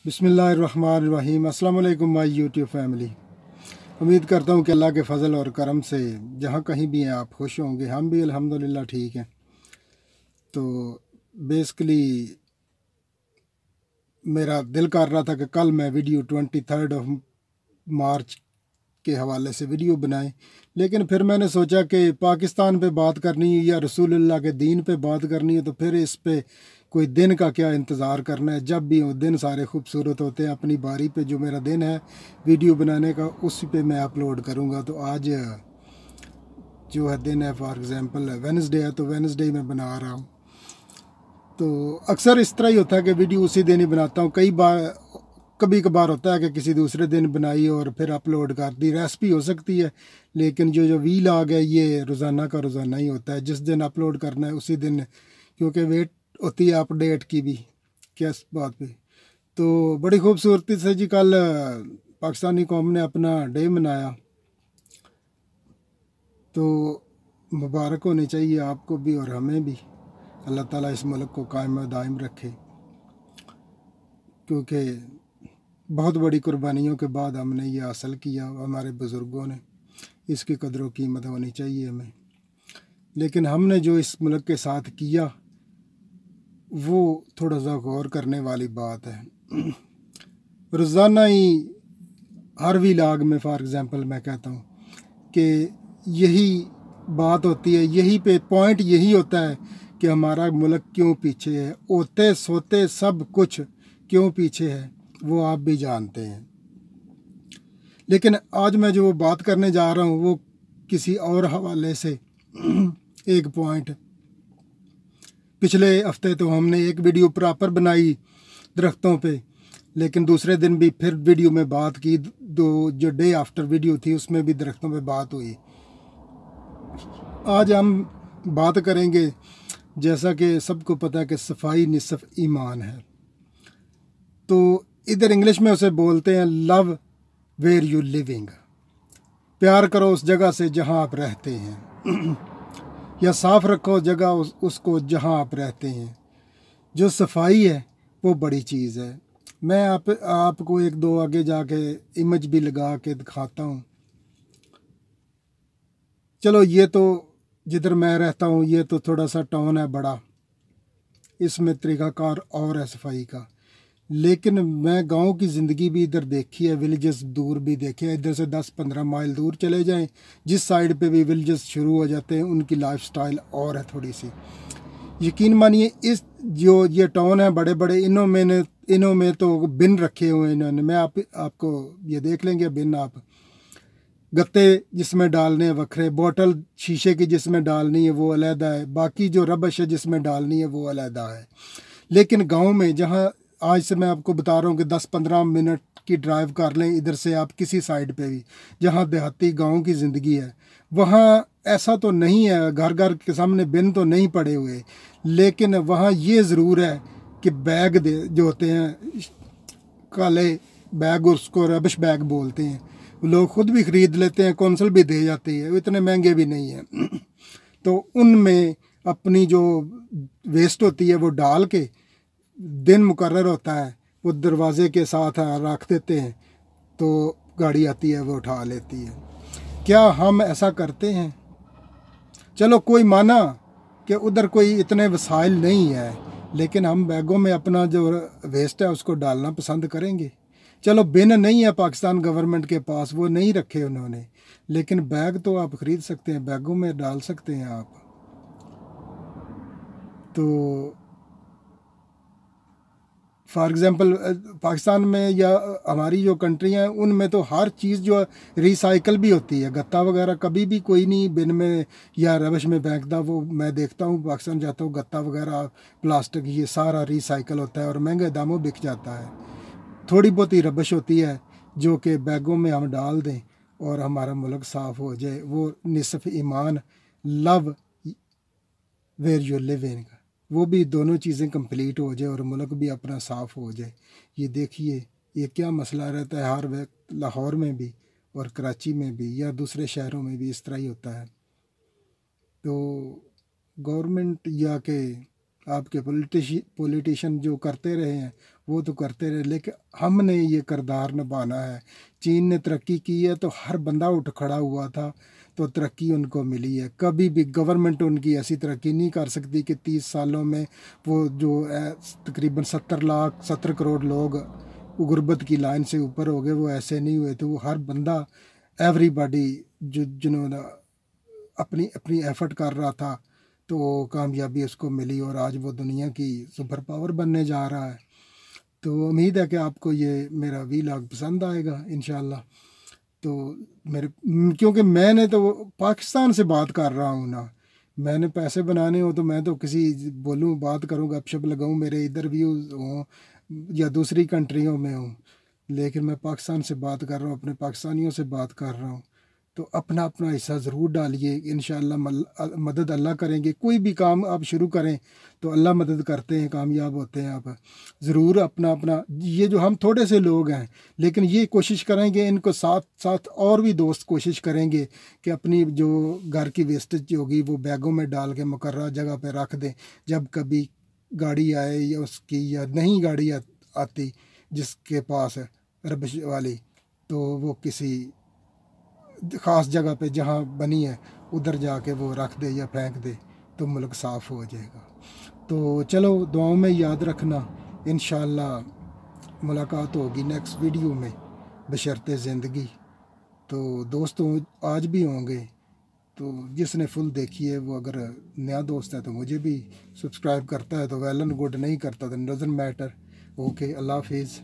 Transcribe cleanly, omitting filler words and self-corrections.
बिस्मिल्लाहिर्रहमानिर्रहीम। अस्सलाम वालेकुम माय यूट्यूब फैमिली। उम्मीद करता हूँ कि अल्लाह के फ़ज़ल और करम से जहाँ कहीं भी हैं आप खुश होंगे। हम भी अल्हम्दुलिल्लाह ठीक हैं। तो बेसिकली मेरा दिल कर रहा था कि कल मैं वीडियो 23 मार्च के हवाले से वीडियो बनाए, लेकिन फिर मैंने सोचा कि पाकिस्तान पे बात करनी है या रसूलुल्लाह के दीन पे बात करनी है, तो फिर इस पे कोई दिन का क्या इंतज़ार करना है। जब भी वो दिन सारे खूबसूरत होते हैं, अपनी बारी पे जो मेरा दिन है वीडियो बनाने का उसी पे मैं अपलोड करूँगा। तो आज जो है दिन है, फॉर एग्ज़ाम्पल वेडनेसडे है, तो वेडनेसडे मैं बना रहा हूँ। तो अक्सर इस तरह ही होता है कि वीडियो उसी दिन ही बनाता हूँ। कभी कभार होता है कि किसी दूसरे दिन बनाई और फिर अपलोड कर दी। रेसिपी हो सकती है, लेकिन जो वीलॉग है ये रोज़ाना का रोज़ाना ही होता है। जिस दिन अपलोड करना है उसी दिन, क्योंकि वेट होती है अपडेट की भी किस बात पे। तो बड़ी खूबसूरती से जी कल पाकिस्तानी कौम ने अपना डे मनाया, तो मुबारक होनी चाहिए आपको भी और हमें भी। अल्लाह ताला इस मुल्क को कायम व दायम रखे, क्योंकि बहुत बड़ी कुर्बानियों के बाद हमने ये हासिल किया, हमारे बुज़ुर्गों ने। इसकी कदर व कीमत होनी चाहिए हमें। लेकिन हमने जो इस मुल्क के साथ किया वो थोड़ा सा गौर करने वाली बात है। रोज़ाना ही हर व्लॉग में फॉर एग्ज़ाम्पल मैं कहता हूँ कि यही बात होती है, यही पे पॉइंट यही होता है कि हमारा मुल्क क्यों पीछे है। होते सोते सब कुछ क्यों पीछे है वो आप भी जानते हैं। लेकिन आज मैं जो बात करने जा रहा हूँ वो किसी और हवाले से एक पॉइंट। पिछले हफ्ते तो हमने एक वीडियो प्रॉपर बनाई दरख्तों पे, लेकिन दूसरे दिन भी फिर वीडियो में बात की। जो डे आफ्टर वीडियो थी उसमें भी दरख्तों पे बात हुई। आज हम बात करेंगे, जैसा कि सबको पता है कि सफाई निसफ ईमान है। तो इधर इंग्लिश में उसे बोलते हैं लव वेयर यू लिविंग। प्यार करो उस जगह से जहां आप रहते हैं या साफ रखो जगह उसको जहां आप रहते हैं। जो सफाई है वो बड़ी चीज़ है। मैं आपको एक दो आगे जाके इमेज भी लगा के दिखाता हूँ। चलो, ये तो जिधर मैं रहता हूँ ये तो थोड़ा सा टाउन है बड़ा, इसमें तरीक़ाकार और है सफाई का। लेकिन मैं गांव की ज़िंदगी भी इधर देखी है, विलेजेस दूर भी देखे हैं। इधर से 10-15 माइल दूर चले जाएं, जिस साइड पे भी विलेजेस शुरू हो जाते हैं उनकी लाइफस्टाइल और है थोड़ी सी। यकीन मानिए, इस जो ये टाउन है बड़े बड़े, इन्हों में तो बिन रखे हुए हैं इन्होंने। मैं आपको ये देख लेंगे बिन, आप गत्ते जिसमें डालने हैं वखरे, बोतल शीशे की जिसमें डालनी है वो अलहदा है, बाकी जो रबश है जिसमें डालनी है वो अलहदा है। लेकिन गांव में, जहां आज से मैं आपको बता रहा हूँ कि 10-15 मिनट की ड्राइव कर लें इधर से आप किसी साइड पे भी, जहाँ देहाती गांव की ज़िंदगी है, वहाँ ऐसा तो नहीं है। घर घर के सामने बिन तो नहीं पड़े हुए, लेकिन वहाँ ये ज़रूर है कि बैग जो होते हैं काले बैग, उसको रबिश बैग बोलते हैं, लोग ख़ुद भी ख़रीद लेते हैं, कौंसल भी दे जाती है, वो इतने महंगे भी नहीं हैं। तो उनमें अपनी जो वेस्ट होती है वो डाल के, दिन मुकर्रर होता है वो दरवाजे के साथ रख देते हैं, तो गाड़ी आती है वो उठा लेती है। क्या हम ऐसा करते हैं? चलो, कोई माना कि उधर कोई इतने वसाइल नहीं है, लेकिन हम बैगों में अपना जो वेस्ट है उसको डालना पसंद करेंगे। चलो, बिन नहीं है पाकिस्तान गवर्नमेंट के पास, वो नहीं रखे उन्होंने, लेकिन बैग तो आप ख़रीद सकते हैं, बैगों में डाल सकते हैं आप। तो फॉर एग्ज़ाम्पल पाकिस्तान में या हमारी जो कंट्री हैं उनमें तो हर चीज़ जो रिसाइकल भी होती है। गत्ता वगैरह कभी भी कोई नहीं बिन में या रबश में फेंकता। वो मैं देखता हूँ, पाकिस्तान जाता हूँ, गत्ता वगैरह प्लास्टिक ये सारा रिसाइकल होता है और महंगे दामों बिक जाता है। थोड़ी बहुत ही रबश होती है जो कि बैगों में हम डाल दें और हमारा मुल्क साफ़ हो जाए। वो निसफ ईमान, लव वेयर यू लिविंग, वो भी दोनों चीज़ें कंप्लीट हो जाए और मुल्क भी अपना साफ़ हो जाए। ये देखिए ये क्या मसला रहता है हर वक्त, लाहौर में भी और कराची में भी या दूसरे शहरों में भी इस तरह ही होता है। तो गवर्नमेंट या के आपके पॉलिटिशियन जो करते रहे हैं वो तो करते रहे, लेकिन हमने ये किरदार निभाना है। चीन ने तरक्की की है तो हर बंदा उठ खड़ा हुआ था तो तरक्की उनको मिली है। कभी भी गवर्नमेंट उनकी ऐसी तरक्की नहीं कर सकती कि 30 सालों में वो जो तकरीबन 70 करोड़ लोग गुर्बत की लाइन से ऊपर हो गए, वो ऐसे नहीं हुए थे। वो हर बंदा, एवरीबॉडी जिन्होंने अपनी अपनी एफर्ट कर रहा था तो कामयाबी उसको मिली और आज वो दुनिया की सुपर पावर बनने जा रहा है। तो उम्मीद है कि आपको ये मेरा वीलॉग पसंद आएगा इंशाल्लाह। तो मेरे क्योंकि मैंने तो पाकिस्तान से बात कर रहा हूँ ना, मैंने पैसे बनाने हो तो मैं तो किसी बोलूँ बात करूँ गपशप लगाऊँ, मेरे इधर व्यूज़ हों या दूसरी कंट्रियों में हूँ, लेकिन मैं पाकिस्तान से बात कर रहा हूँ, अपने पाकिस्तानियों से बात कर रहा हूँ। तो अपना अपना हिस्सा ज़रूर डालिए, इंशाअल्लाह मदद अल्लाह करेंगे। कोई भी काम आप शुरू करें तो अल्लाह मदद करते हैं, कामयाब होते हैं आप। ज़रूर अपना अपना, ये जो हम थोड़े से लोग हैं लेकिन ये कोशिश करेंगे, इनको साथ साथ और भी दोस्त कोशिश करेंगे कि अपनी जो घर की वेस्टेज होगी वो बैगों में डाल के मुकर्रर जगह पे रख दें। जब कभी गाड़ी आए या उसकी या नई गाड़ी आती जिसके पास है रबश वाली, तो वो किसी ख़ास जगह पे जहाँ बनी है उधर जाके वो रख दे या फेंक दे तो मुल्क साफ़ हो जाएगा। तो चलो दुआओं में याद रखना, इंशाअल्लाह मुलाकात होगी नेक्स्ट वीडियो में बशर्ते ज़िंदगी। तो दोस्तों आज भी होंगे, तो जिसने फुल देखी है वो अगर नया दोस्त है तो मुझे भी सब्सक्राइब करता है तो वेल एंड गुड, नहीं करता तो डजंट मैटर। ओके, अल्लाह हाफिज़।